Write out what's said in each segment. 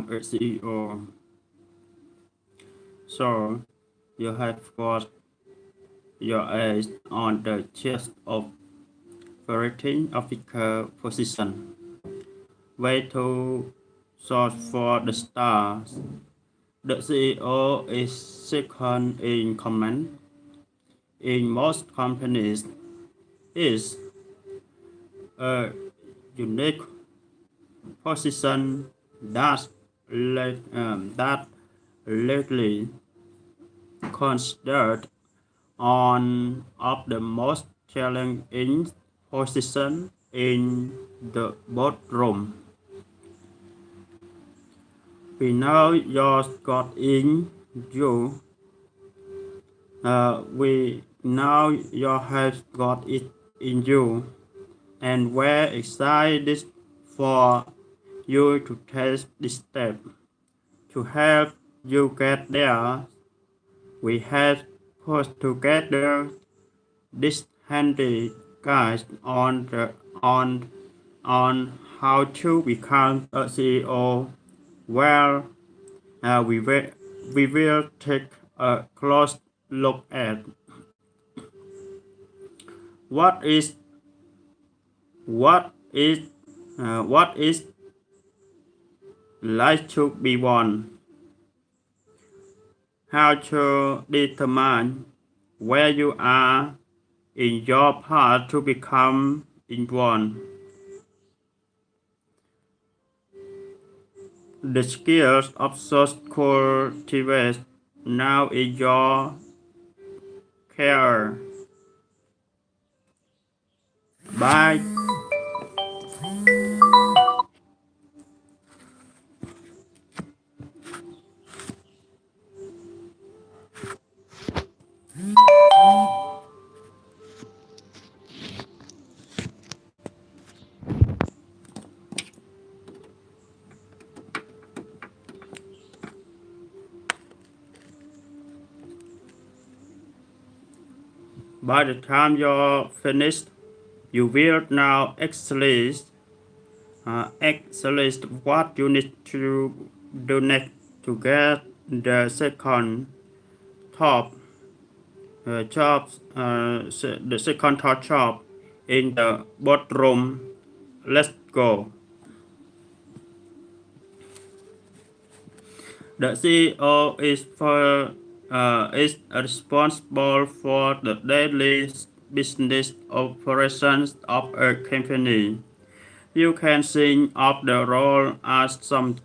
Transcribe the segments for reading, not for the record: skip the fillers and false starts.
become a CEO. So you have got your eyes on the chest of operating officer position. Way to sort for the stars. The CEO is second in command. In most companies, is a unique position that lately considered one of the most challenging positions in the boardroom. We know your got in you. We now you have got it in you, and we're excited for you to take this step. To help you get there, we have put together this handy guide on how to become a CEO. Well, we will take a close look at what is what is what is like to be one, how to determine where you are in your path to become in one, the skills of such cultivate now in your care. Bye. By the time you're finished, you will now excellence what you need to do next to get the second top the second top job in the boardroom. Let's go. The CEO is responsible for the daily business operations of a company. You can think of the role as something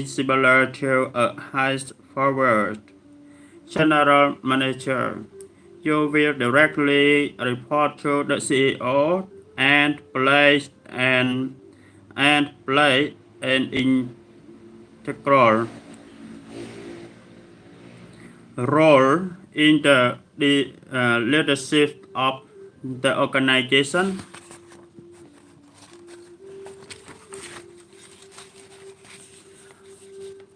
similar to a high-powered general manager. You will directly report to the CEO and play an integral role in the leadership of the organization.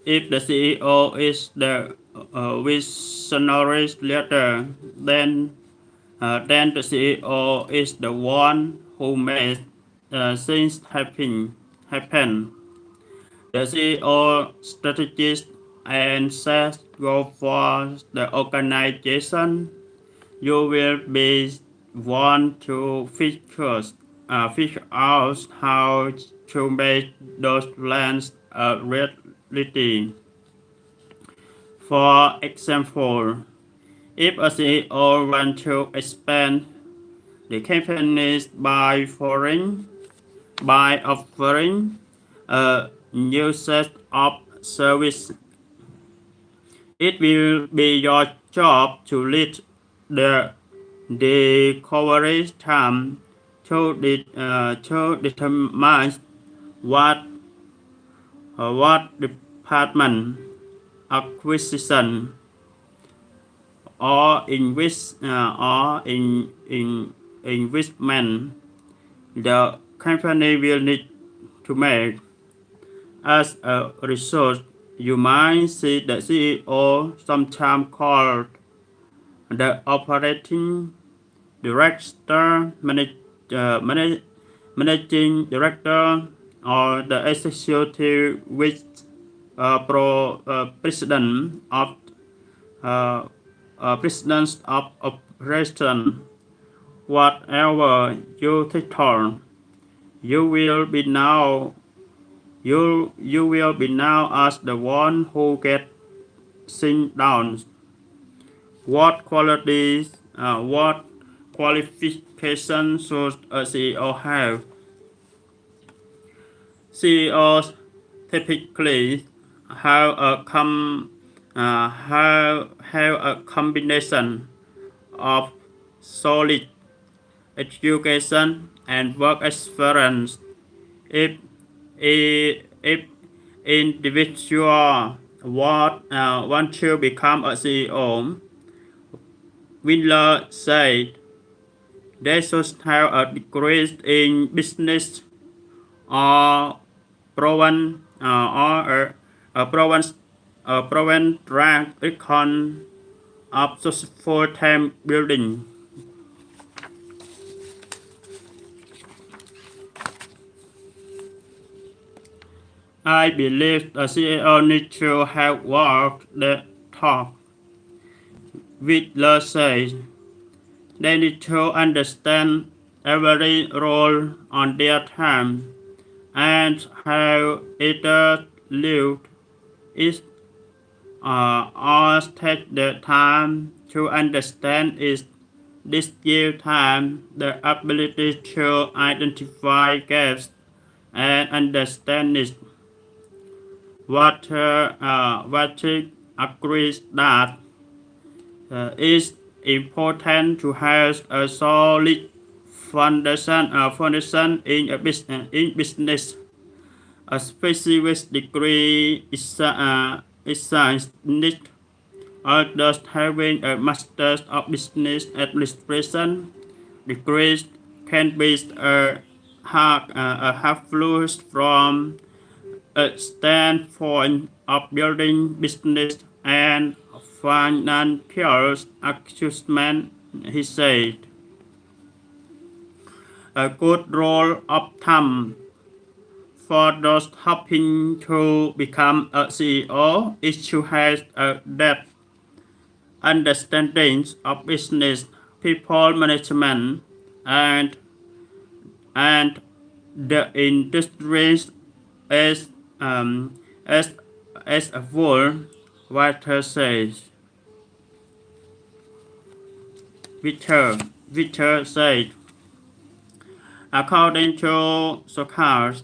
If the CEO is the visionary leader, then the CEO is the one who makes things happen. The CEO strategist and sets goals for the organization. You will be one to figure out how to make those plans a reality. For example, if a CEO wants to expand the company by offering a new set of service, it will be your job to lead the recovery time to determine what department acquisition or investment the company will need to make. As a result, you might see the CEO sometimes called the operating director, managing director, or the executive vice president of uh, presidents of operation. Whatever you title, you will be now you will be now as the one who gets things down. What qualifications should a CEO have? CEOs typically have a combination of solid education and work experience. If individual want to become a CEO, Wheeler said they should have a degree in business or proven track record of successful team building. I believe the CEO needs to have walked the talk. Whitler says they need to understand every role on their team and have either lived it or take the time to understand it. This gives time the ability to identify gaps and understand it. Water agrees that it's important to have a solid foundation in business. A specific degree is needed. Others having a Master's of Business Administration degree can be a half from a standpoint of building business and financial achievement, he said. A good rule of thumb for those hoping to become a CEO is to have a depth understanding of business, people management, and the industries as um, as as a whole. Walter says. Victor said, according to Socrates,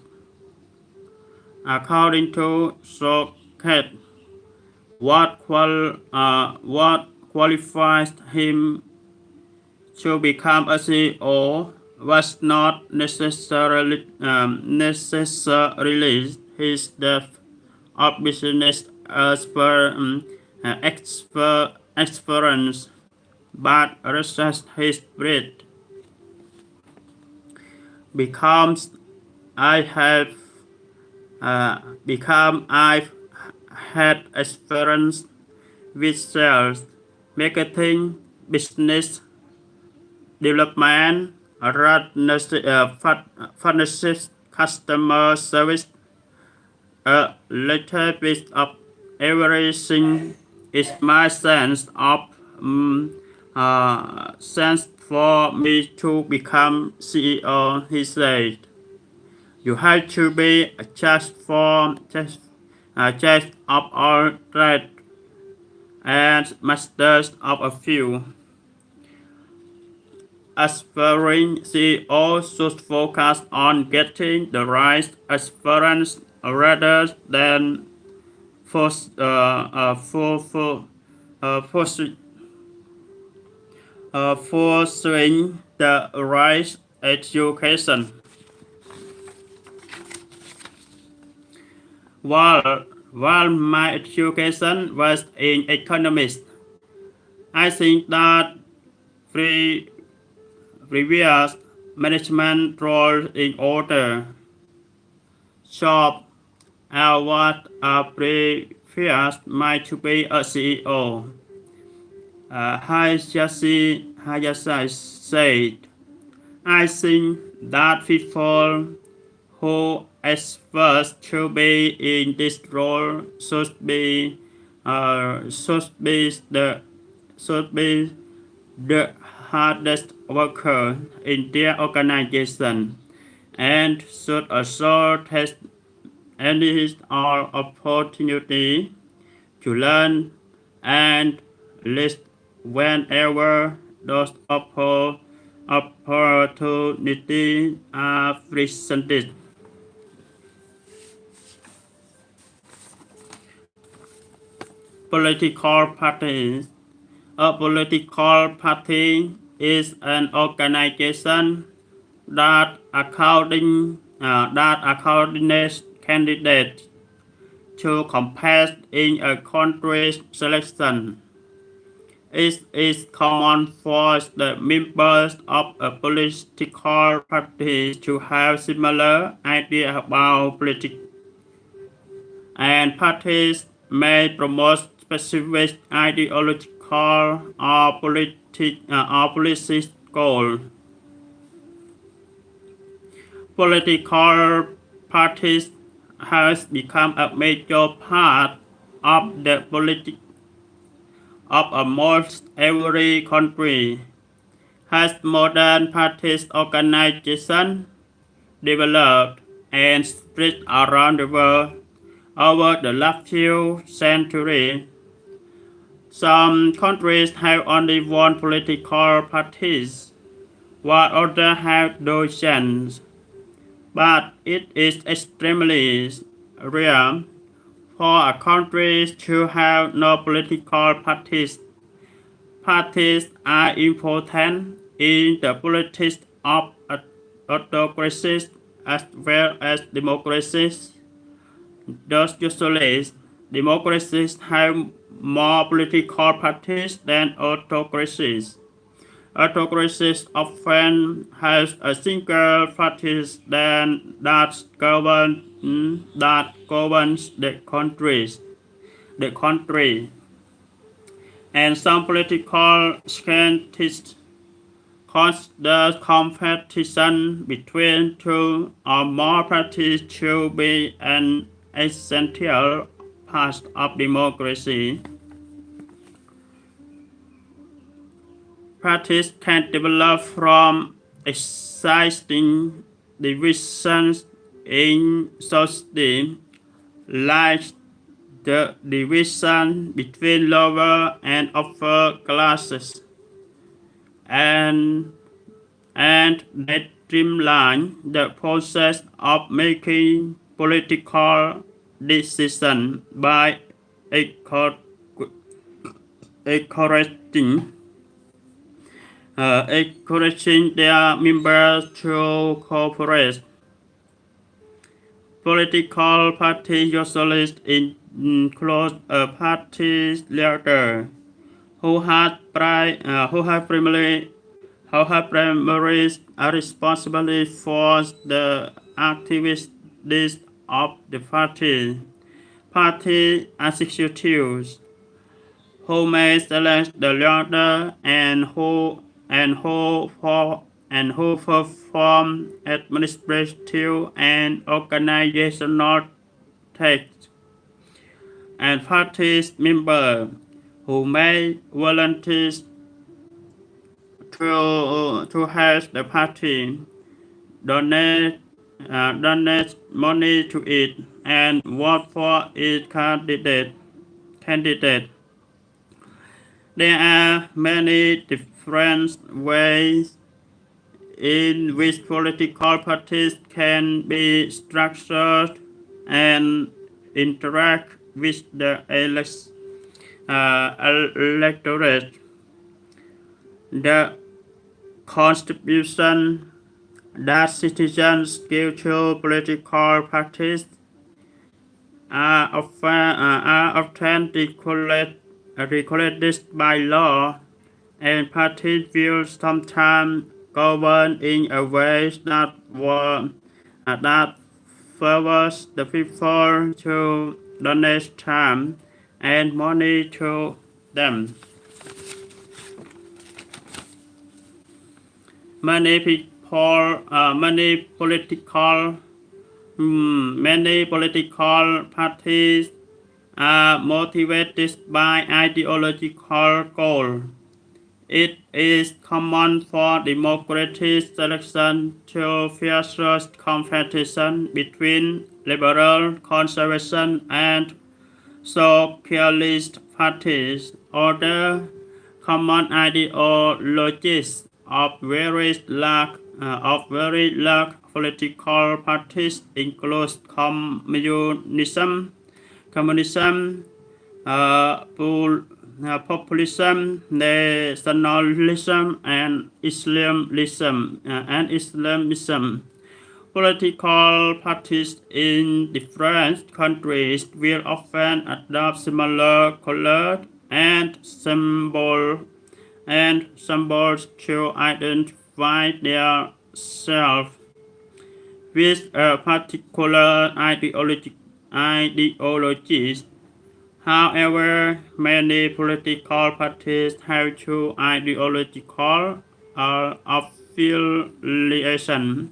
what qualifies him to become a CEO was not necessarily his depth of business experience, but rather his breadth. Becomes I have become I've had experience with sales, marketing, business development, partnerships, customer service, a little bit of everything is my sense for me to become CEO, he said. You have to be just of all trade and masters of a few. Aspiring CEOs should focus on getting the right experience rather than pursuing the right education. While my education was in economics, I think that previous management roles in other jobs I was previous might to be a CEO. Hayashi said, I think that people who experts to be in this role should be the hardest worker in their organization and should also take any or opportunity to learn and list whenever those opportunities are presented. Political parties. A political party is an organization that coordinates candidates to compete in a country's selection. It is common for the members of a political party to have similar ideas about politics, and parties may promote specific ideological or policy goals. Political parties has become a major part of the politics of almost every country. Has modern parties organization developed and spread around the world over the last few centuries? Some countries have only one political parties, while others have dozens. But it is extremely rare for a country to have no political parties. Parties are important in the politics of autocracies as well as democracies. Thus, usually, democracies have more political parties than autocracies. Autocracies often have a single party that governs the country, and some political scientists consider competition between two or more parties to be an essential part of democracy. Parties can develop from existing divisions in society, like the division between lower and upper classes, and they streamline the process of making political decisions by encouraging their members to cooperate. Political parties usually include a party leader who has primarily responsibility for the activities of the party. Party executives who may select the leader and who perform administrative and organizational tasks, and party members who may volunteer to help the party, donate money to it, and vote for its candidate. There are many different ways in which political parties can be structured and interact with the electorate. The contribution that citizens give to political parties are often regulated by law, and parties will sometimes govern in a way that favors the people to donate time and money to them. Many political Many political parties are motivated by ideological goals. It is common for democratic selection to fierce competition between liberal, conservative, and socialist parties. Other common ideologies of very large political parties include communism, populism, nationalism, and Islamism. Political parties in different countries will often adopt similar colors and symbols to identify themselves with a particular ideology. However, many political parties have two ideological affiliations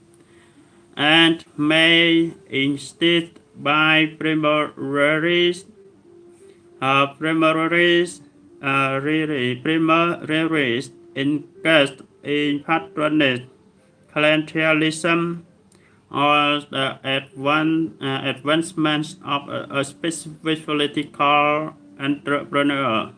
and may instead by primaries engaged in patronage, clientelism, or the advancement of a specific political entrepreneur.